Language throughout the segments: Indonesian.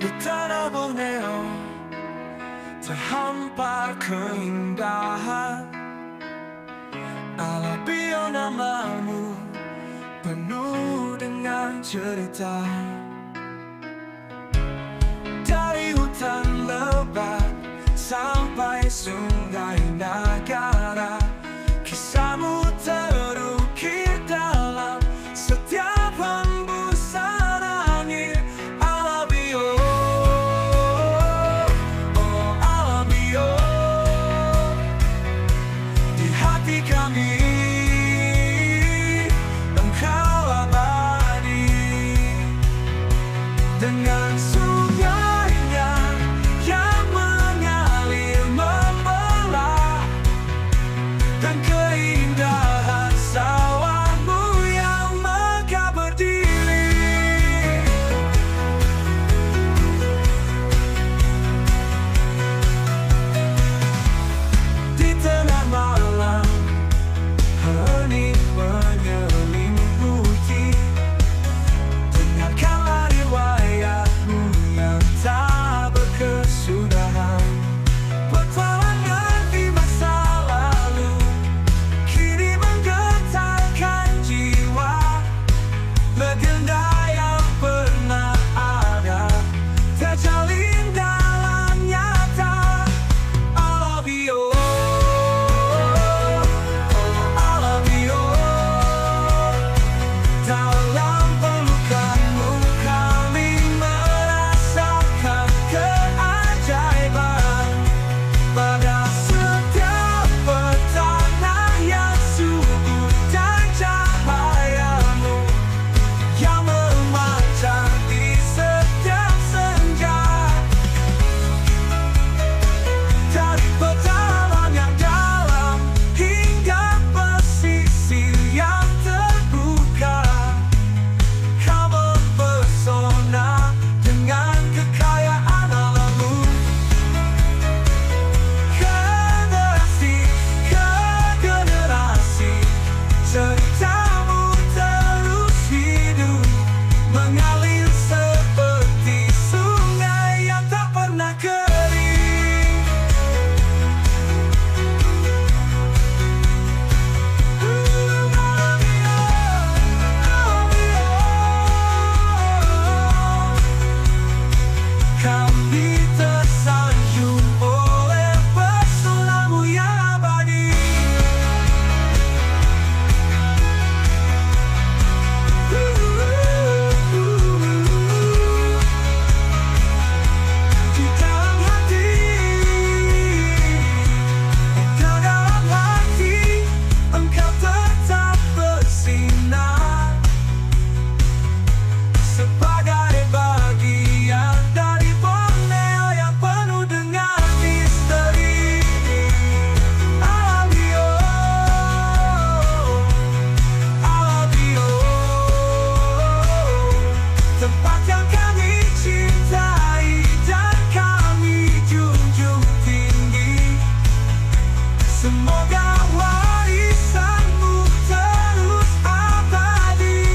Di tanah Borneo terhampar keindahan. Alabio namamu, penuh dengan cerita. Dari hutan lebat sampai sungai Nagara, kisahmu terukir dalam setiap hembusan angin. Alabio, oh Alabio, di hati kami engkau abadi. Dengan sungainya yang mengalir membelah, dan keindahan sawahmu yang megah berdiri. Di tengah malam hening menyelimuti, dengarkanlah riwayatmu yang tak berkesudahan. Petualangan di masa lalu kini menggetarkan jiwa, legenda yang pernah ada terjalin dalam nyata. Alabio, oh Alabio, dalam pelukanmu kami merasakan keajaiban. Pada setiap petana yang subur dan cahayamu yang memancar di setiap senja. Dari pedalaman yang dalam hingga pesisir yang terbuka, kau mempesona dengan kekayaan alammu. Generasi ke generasi ceritamu terus hidup, mengalir seperti sungai yang tak pernah kering. Kami tersanjung oleh pesonamu yang abadi. Di dalam hati, ke dalam hati, engkau tetap bersinar sebagai bagian dari Borneo yang penuh dengan misteri. Alabio, Alabio, tempat yang kami cintai dan kami junjung tinggi. Semoga warisanmu terus abadi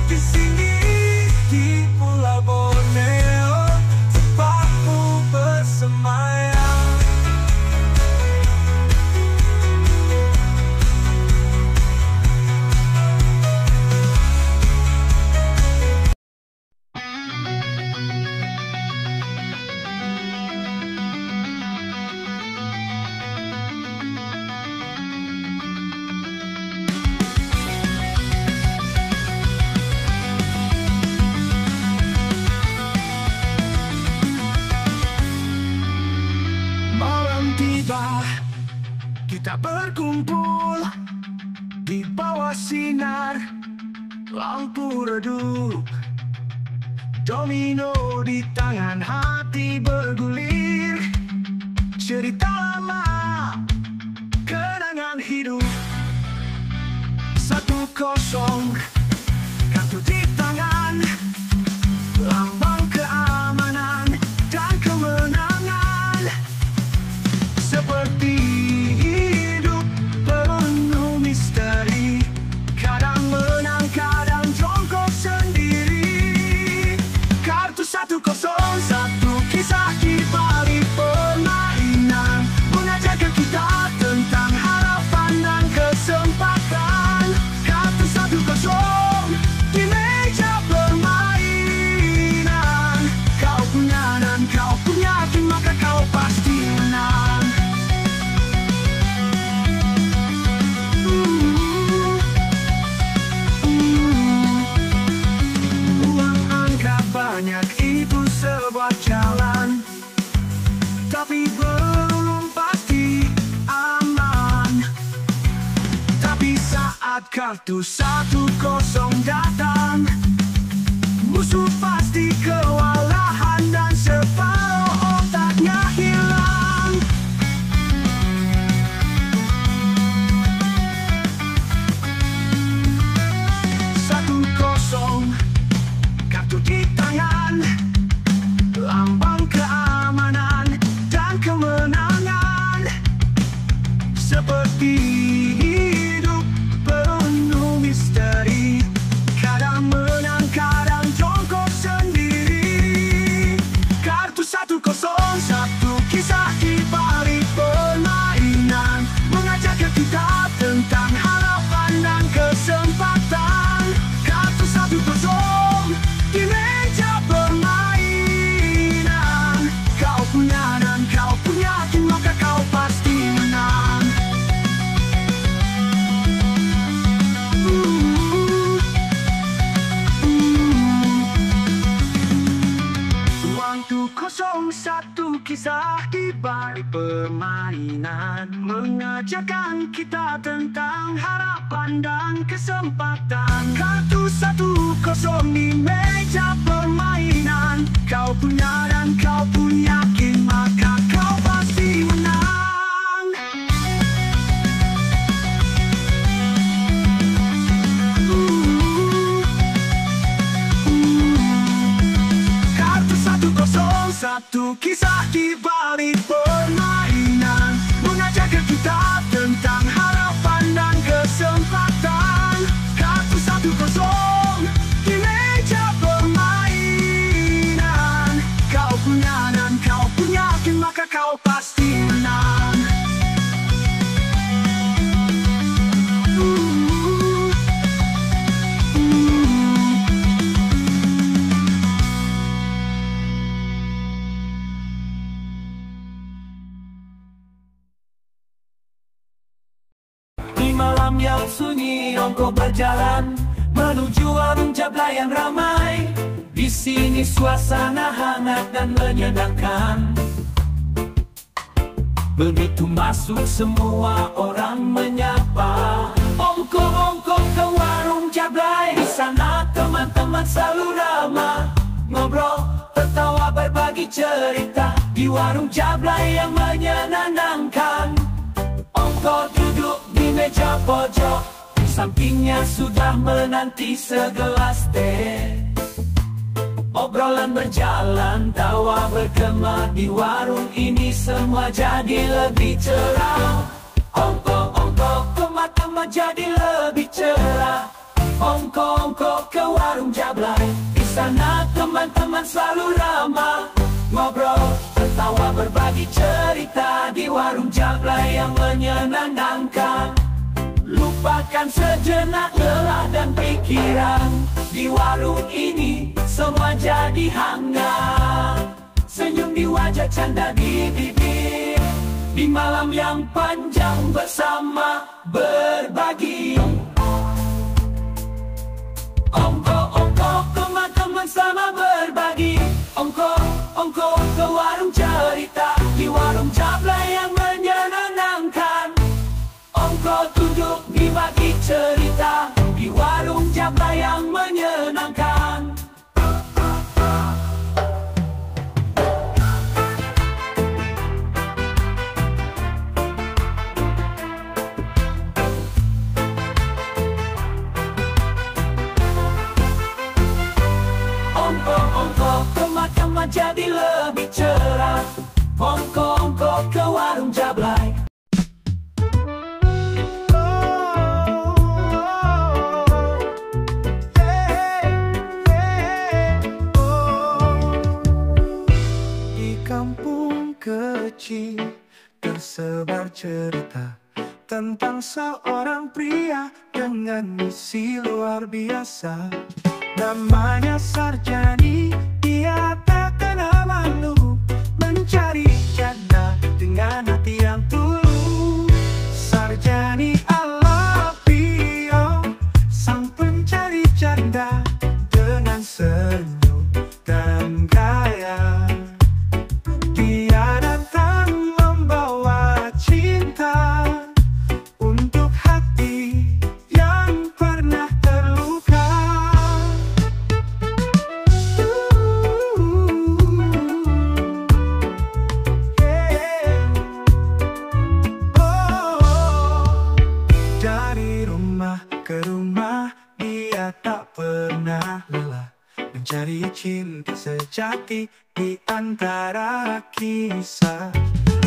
di sini, di Pulau Borneo, tempatmu bersemayam. Malam tiba, kita berkumpul di bawah sinar lampu redup. Domino di tangan, hati bergulir. Cerita lama, kenangan hidup. 1-0, kartu di tangan, lambang keamanan dan kemenangan. Seperti hidup penuh misteri, kadang menang, kadang jongkok sendiri. Kartu 101 kisah di balik permainan, mengajarkan kita tentang harapan dan kesempatan. Kartu 101 di meja permainan. Kau punya dan kau punya tim, maka kau pasti menang. Uang angka banyak itu sebuah jalan, tapi belum pasti aman. Tapi saat kartu 101 datang, musuh pasti kewalahan dan separuh otaknya hilang. Satu kosong, kartu di tangan, lambang keamanan dan kemenangan. Seperti hidup penuh misteri, kadang menang, kadang jongkok sendiri. Kartu 101 kisah di balik permainan, mengajarkan kita tentang harapan dan kesempatan. Kartu 101 di meja permainan. Kau punya dan kau punya tim, maka kau pasti menang. Waktu 01 kisah di balik permainan, mengajarkan kita tentang harapan dan kesempatan. Kartu 101 di meja permainan. Kau punya dan kau punya tim, maka kau pasti menang. Kartu 101 kisah di balik permainan, mengajarkan kita tentang harapan dan kesempatan. Kartu 101 di meja permainan. Kau punya dan kau punya tim, maka kau pasti menang. Di malam yang sunyi, Ongko berjalan menuju warung Jablay yang ramai. Di sini suasana hangat dan menyenangkan. Begitu masuk, semua orang menyapa. Ongko ke warung Jablay. Di sana teman-teman selalu ramah, ngobrol, tertawa, berbagi cerita. Di warung Jablay yang menyenangkan, Ongko duduk di meja pojok, di sampingnya sudah menanti segelas teh. Obrolan berjalan, tawa bergema. Di warung ini semua jadi lebih cerah. Ongko ke mata jadi lebih cerah. Ongko ke warung Jablay. Di sana teman-teman selalu ramah, ngobrol, tertawa, berbagi cerita. Di warung Jablay yang menyenangkan, lupakan sejenak lelah dan pikiran. Di warung ini semua jadi hangat, senyum di wajah, canda di bibir. Di malam yang panjang bersama berbagi. Ongko teman-teman sama berbagi. Ongko ke warung cerita. Di warung Jablay yang menyenangkan, Ongko duduk dibagi cerita. Di warung Jablay yang menyenangkan. Ongko ke mata jadi lebih cerah. Ongko ke warung Jablay. kecil tersebar cerita tentang seorang pria dengan misi luar biasa. Namanya Sarjani, dia tak kenal malu, mencari janda dengan hati yang tulus. Sarjani Alapio, sang pencari janda dengan senyum dan gaya. Dia datang membawa cinta untuk hati yang pernah terluka. Dari rumah ke rumah dia tak pernah lelah, mencari cinta sejati di antara kisah.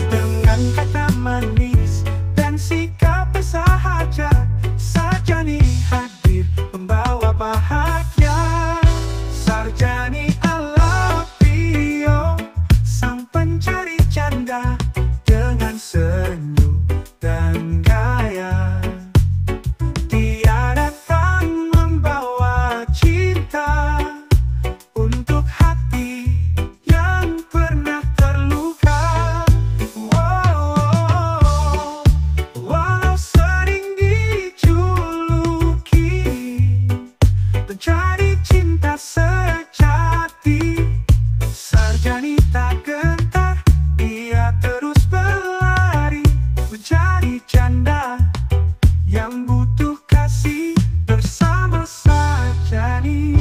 Dengan kata manis dan sikap bersahaja, Sarjani hadir membawa bahagia. Sarjani Alapio, sang pencari janda dengan senyum dan gaya. Dia datang membawa cinta untuk hati yang pernah terluka. Walau sering dijuluki pencari cinta sejati, Sarjani tak gentar, dia terus berlari mencari janda yang butuh kasih bersama Sarjani.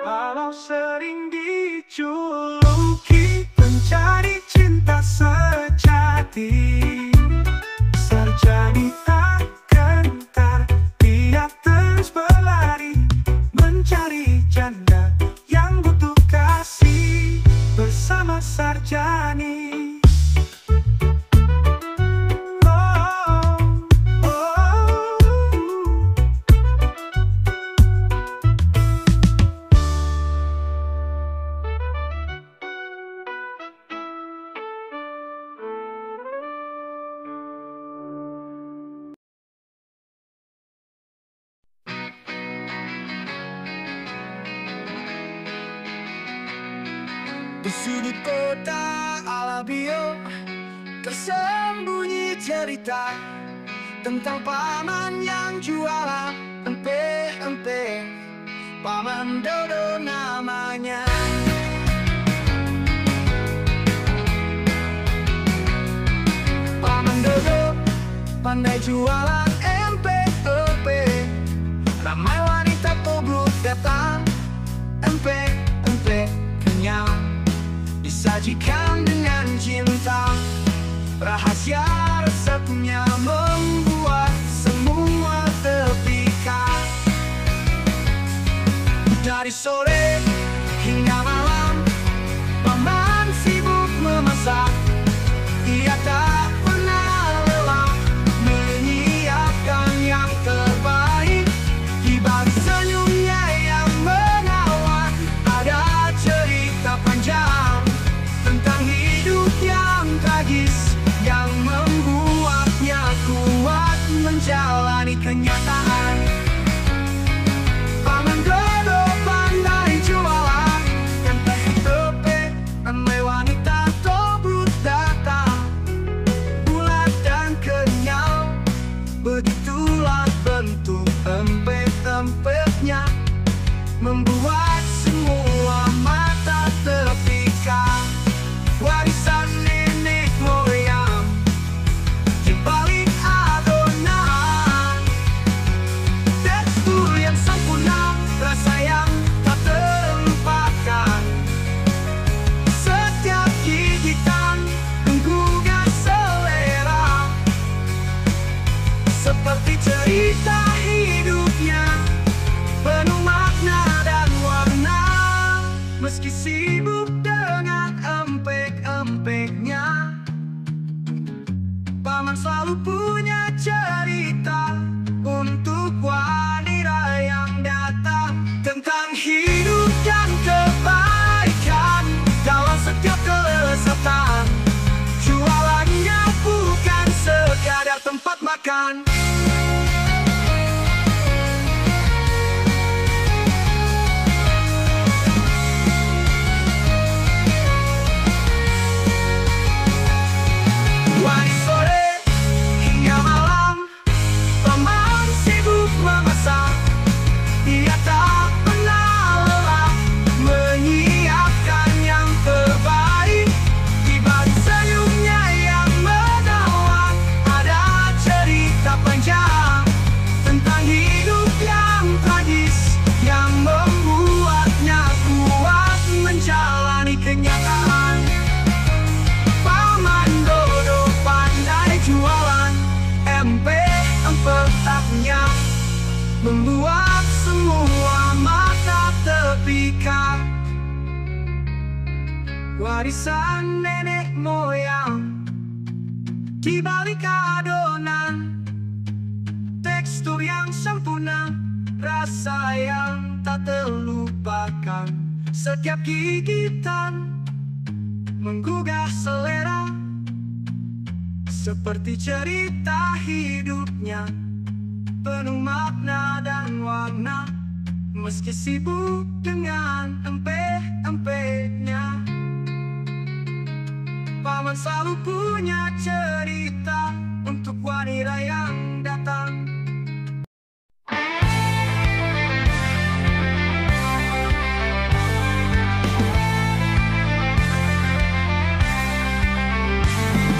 Walau sering dijuluki pencari cinta sejati, Sarjani tak gentar, dia terus berlari mencari janda yang butuh kasih bersama Sarjani. Di sudut kota Alapio tersembunyi cerita tentang paman yang jualan empek-empek. Paman Dodo namanya. Paman Dodo pandai jualan empek-empek. Ramai wanita tobruk datang, empek-empek kenyang disajikan dengan cinta. Rahasia resepnya membuat semua terpikat. Dari sore hingga malam paman sibuk memasak. Ia tak pernah lelah menyiapkan yang terbaik. Di balik senyumnya yang menawan ada cerita panjang tentang hidup yang tragis yang membuatnya kuat menjalani kenyataan. Paman Dodo pandai jualan empek-empek, ramai wanita tobruk datang, bulat dan kenyal. Begitulah bentuk empek-empeknya, membuat semua mata terpikat. Warisan nenek moyang di balik adonan, tekstur yang sempurna, rasa yang tak terlupakan. Setiap gigitan menggugah selera, seperti cerita hidupnya penuh makna dan warna. Meski sibuk dengan empek-empeknya, paman selalu punya cerita untuk teruskan. Dari sore hingga malam, paman sibuk memasak. Ia tak pernah lelah menyiapkan yang terbaik. Di balik senyumnya yang menawan, ada cerita panjang tentang hidup yang tragis, yang membuatnya kuat menjalani kenyataan. Paman Dodo pandai jualan empek-empeknya, membuat semua mata terpikat. Warisan nenek moyang di balik adonan, tekstur yang sempurna, rasa yang tak terlupakan. Setiap gigitan menggugah selera, seperti cerita hidupnya, penuh makna dan warna. Meski sibuk dengan empek-empeknya, paman selalu punya cerita untuk wanita yang datang.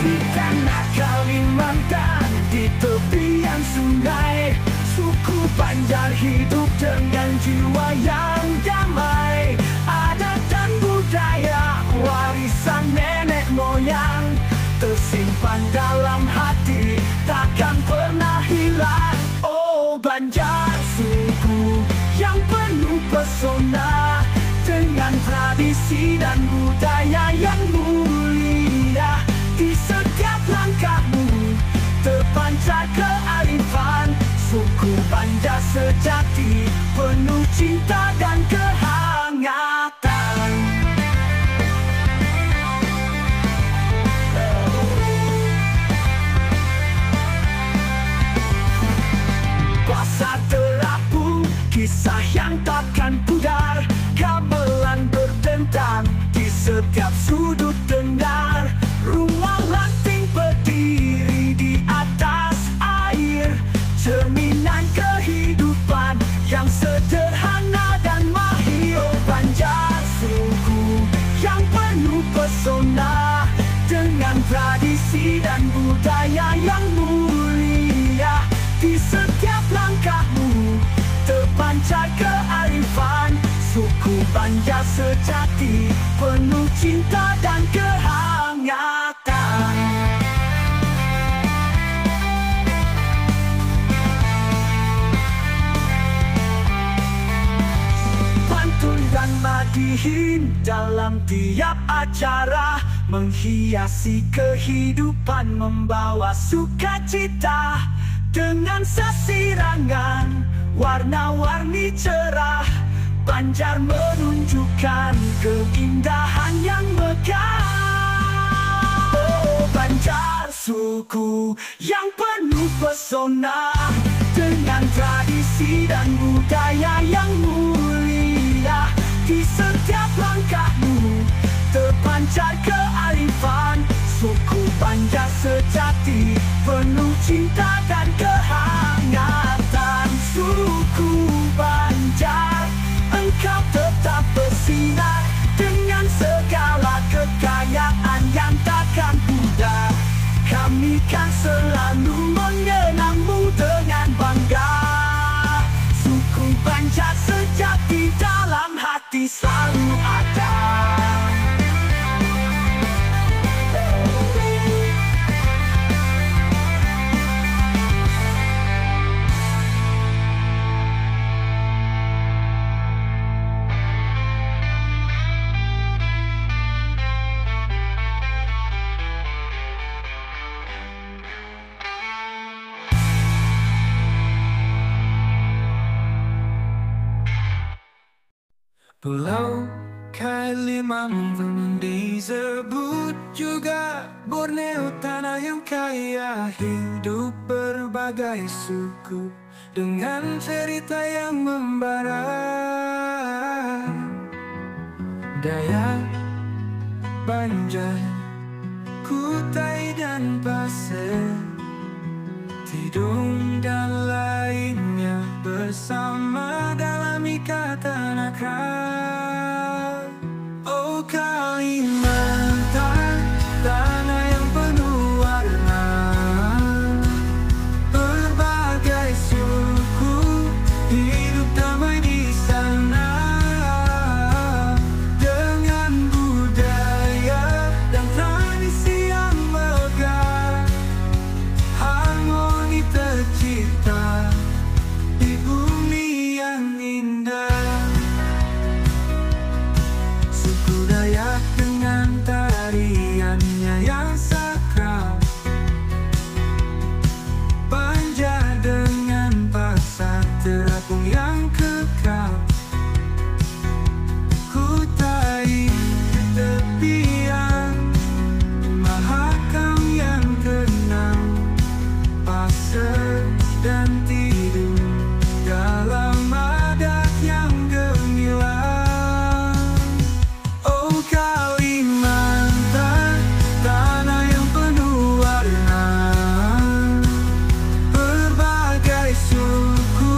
Di tanah Kalimantan, di tepian sungai, suku Banjar hidup dengan jiwa yang damai. Adat dan budaya, warisan nenek moyang, tersimpan dalam hati, takkan pernah hilang. Oh Banjar, suku yang penuh pesona, dengan tradisi dan budaya yang mulia. Di setiap langkahmu terpancar kearifan, suku Banjar sejati, penuh cinta dan kehangatan. Pasar terapung, kisah yang takkan pudar, gamelan berdentang di setiap sudut dengar. Rumah lanting berdiri di atas air, cerminan kehidupan yang sederhana dan mahir. Banjar, suku yang penuh pesona, dengan tradisi dan budaya yang mulia. Di setiap langkahmu terpancar kearifan, suku Banjar sejati, penuh cinta dan kehangatan. Pantun dan madihin dalam tiap acara, menghiasi kehidupan, membawa sukacita. Dengan sesirangan warna-warni cerah, Banjar menunjukkan keindahan yang megah. Oh Banjar, suku yang penuh pesona, dengan tradisi dan budaya yang mulia. Di setiap langkahmu terpancar kearifan, suku Banjar sejati, penuh cinta dan kehangatan. Suku Banjar, engkau tetap bersinar, dengan segala kekayaan yang takkan pudar. Kami kan selalu mengenangmu dengan bangga. Suku Banjar sejati, dalam hati selalu ada. Pulau Kalimantan disebut juga Borneo tanah yang kaya, hidup berbagai suku dengan cerita yang membara. Dayak, Banjar, Kutai dan Pasir, Tidung dan lainnya bersama dalam ikatan akrab. Oh Kalimantan, tanah yang penuh warna, berbagai suku hidup damai di sana, dengan budaya dan tradisi yang megah, harmoni tercipta di bumi yang indah. Suku Dayak dengan tariannya yang sakral, Banjar dengan pasar terapung yang kekal, Kutai tepian Mahakam yang tenang, Pasir dan Tidung dalam adat yang gemilang. Oh Kalimantan, tanah yang penuh warna, berbagai suku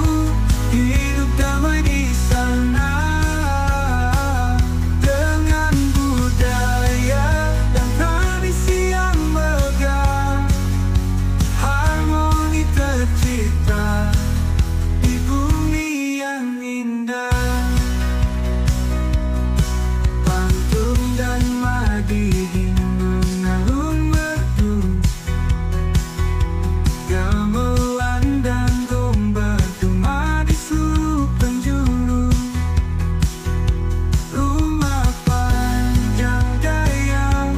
hidup damai di sana, dengan budaya dan tradisi yang megah, harmoni tercipta di bumi yang indah. Pantun dan Madihin mengalun merdu, gamelan dan domba bergema di seluruh penjuru. Rumah panjang Dayak,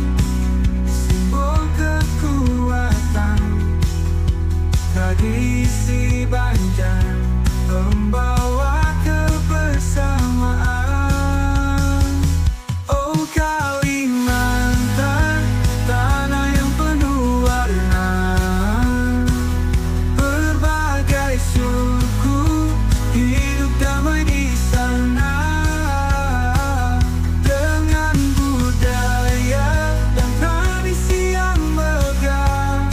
simbol kekuatan, tradisi Banjar membawa kebersamaan. Oh Kalimantan, tanah yang penuh warna, berbagai suku hidup damai di sana, dengan budaya dan tradisi yang megah,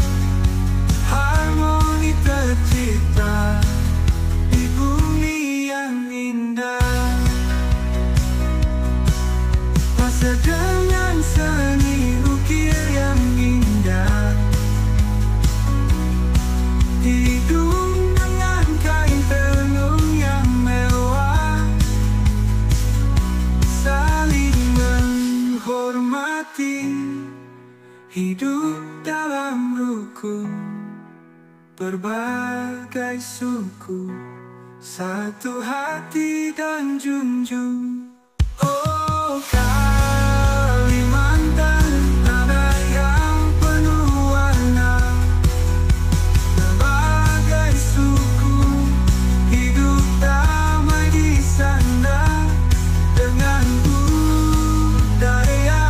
harmoni tercipta di bumi yang indah. Pasir dengan seni ukir yang indah, Tidung dengan kain tenun yang mewah, saling menghormati, hidup dalam rukun, berbagai suku satu hati dan junjung. Oh Kalimantan, tanah yang penuh warna, berbagai suku hidup damai di sana, dengan budaya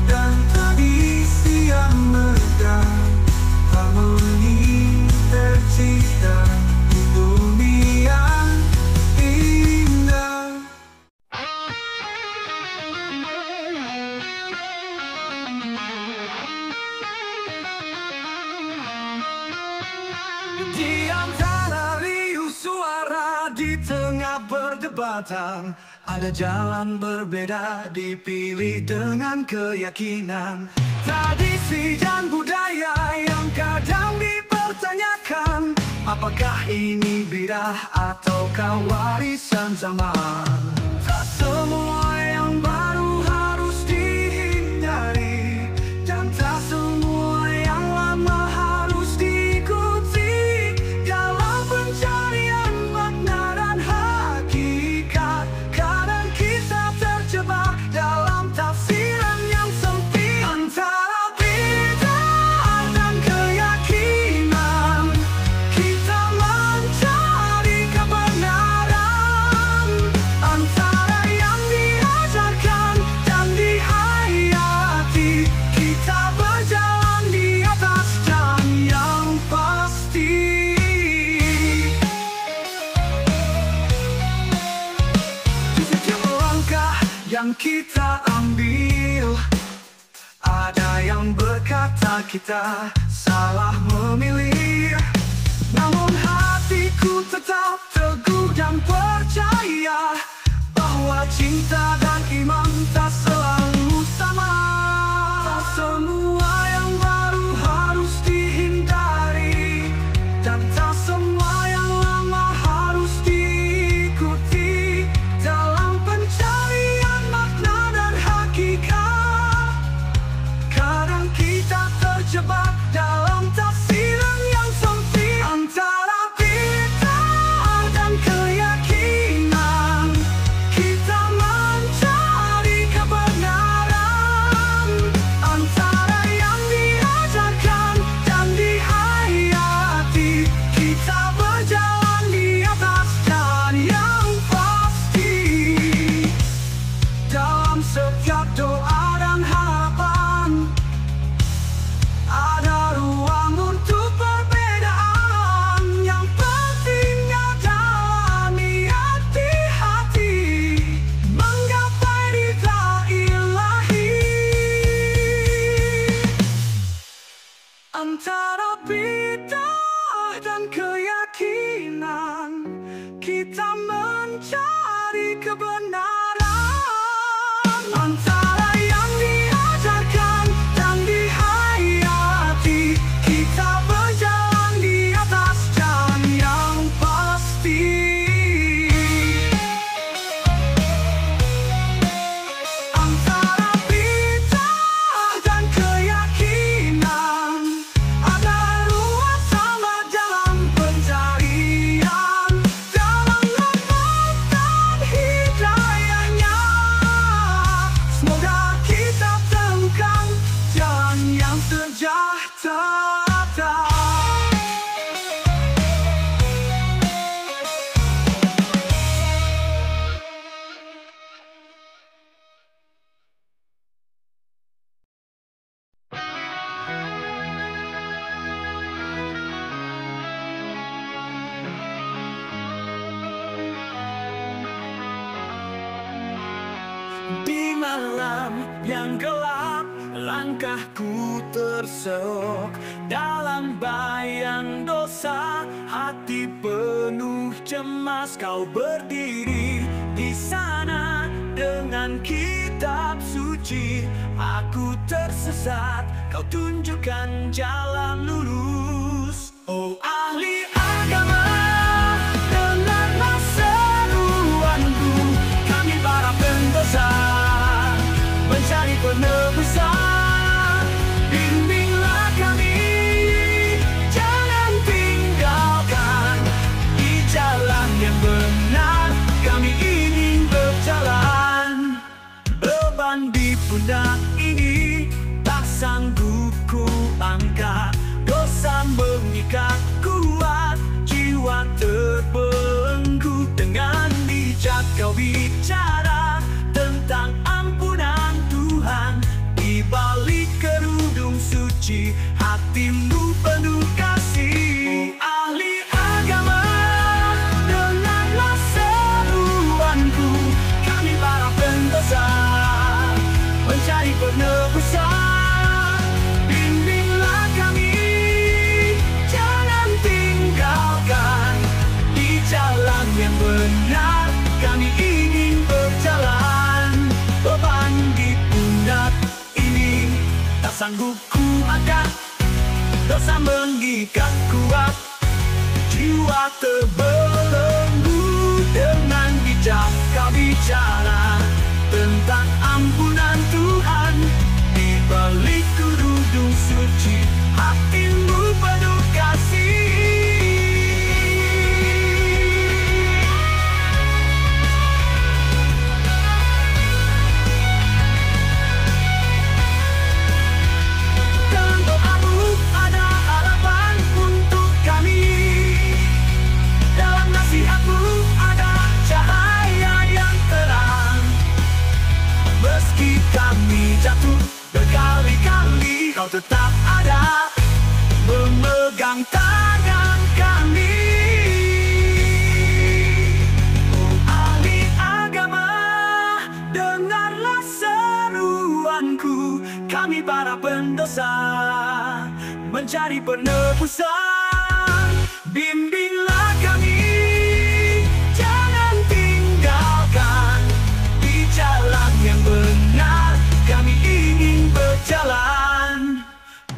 dan tradisi yang megah, harmoni tercipta di bumi yang indah. Di antara riuh suara, di tengah perdebatan, ada jalan berbeda dipilih dengan keyakinan. Tradisi dan budaya yang kadang dipertanyakan, apakah ini bidah ataukah warisan zaman? Tak semua yang baru harus dihindari, dan tak semua yang lama harus diikuti. Dalam pencarian makna dan hakikat, kadang kita terjebak dalam tafsiran yang sempit. Antara bidah dan keyakinan, kita mencari kebenaran. Antara yang dan kita ambil. Ada yang berkata kita salah memilih, namun hatiku tetap teguh dan percaya bahwa cinta dan iman tak selalu sama. Tak semua yang baru harus dihindari, dan tak semua yang lama harus diikuti. Dalam pencarian makna dan hakikat, kadang kita terjebak dalam tafsiran yang sempit. Antara bid'ah dan keyakinan, kita mencari kebenaran. Antara yang diajarkan dan dihayati, kita berjalan di atas jalan yang pasti. Dalam setiap doa dan harapan, ada ruang untuk perbedaan. Yang penting jalani hati-hati menggapai ridha ilahi. Antara bid'ah dan keyakinan, kita mencari kebenaran. Antara yang diajarkan dan dihayati, kita berjalan di atas jalan yang pasti. Antara bid'ah dan keyakinan, ada ruang sama dalam pencarian. Dalam menemukan hidayahnya, semoga kita temukan jalan yang sejahtera. Di malam yang gelap, langkahku terseok dalam bayang dosa. Hati penuh cemas, kau berdiri di sana dengan kitab suci. Aku tersesat, kau tunjukkan jalan lurus. Oh ahli agama, dengarlah seruanku. Kami para pendosa mencari penebusan. Bimbinglah kami, jangan tinggalkan. Di jalan yang benar kami ingin berjalan. Beban di pundak ini tak sanggup ku angkat. Dosa mengikat kuat, jiwa terbelenggu. Dengan bijak kau bicara tentang ampunan Tuhan. Di balik kerudung suci, hatimu penuh kasih. Oh ahli agama, dengarlah seruanku. Kami para pendosa mencari penebusan. Bimbinglah kami, jangan tinggalkan. Di jalan yang benar kami ingin berjalan. Beban di pundak ini tak sanggup ku angkat. Dosa mengikat kuat, jiwa terbelenggu. Dengan bijak kau bicara tentang ampunan Tuhan. Di balik kerudung suci, hatimu penuh kasih. Dalam doamu ada harapan untuk kami. Dalam nasihatmu ada cahaya yang terang. Meski kami jatuh berkali-kali, kau tetap ada memegang tangan kami. Oh ahli agama, dengarlah berdosa, mencari penebusan. Bimbinglah kami, jangan tinggalkan di jalan yang benar. Kami ingin berjalan,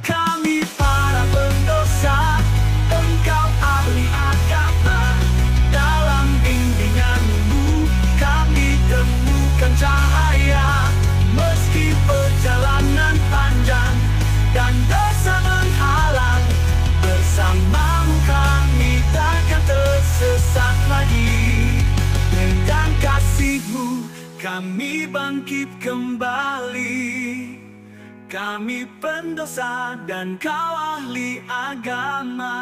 kami para pendosa, Engkau ahli agama. Dalam bimbingan-Mu kami temukan cahaya. Meski perjalanan panjang dan dosa menghalang, bersama-Mu kami takkan tersesat lagi. Dengan kasih-Mu kami bangkit kembali. Kami pendosa dan Kau ahli agama.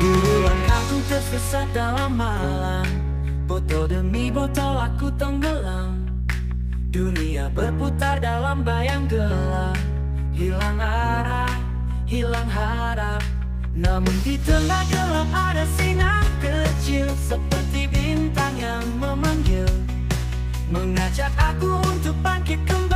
Dulu langkahku tersesat dalam malam, botol demi botol aku tenggelam. Dunia berputar dalam bayang gelap, hilang arah, hilang harap. Namun di tengah gelap ada sinar kecil, seperti bintang yang memanggil, mengajak aku untuk bangkit kembali.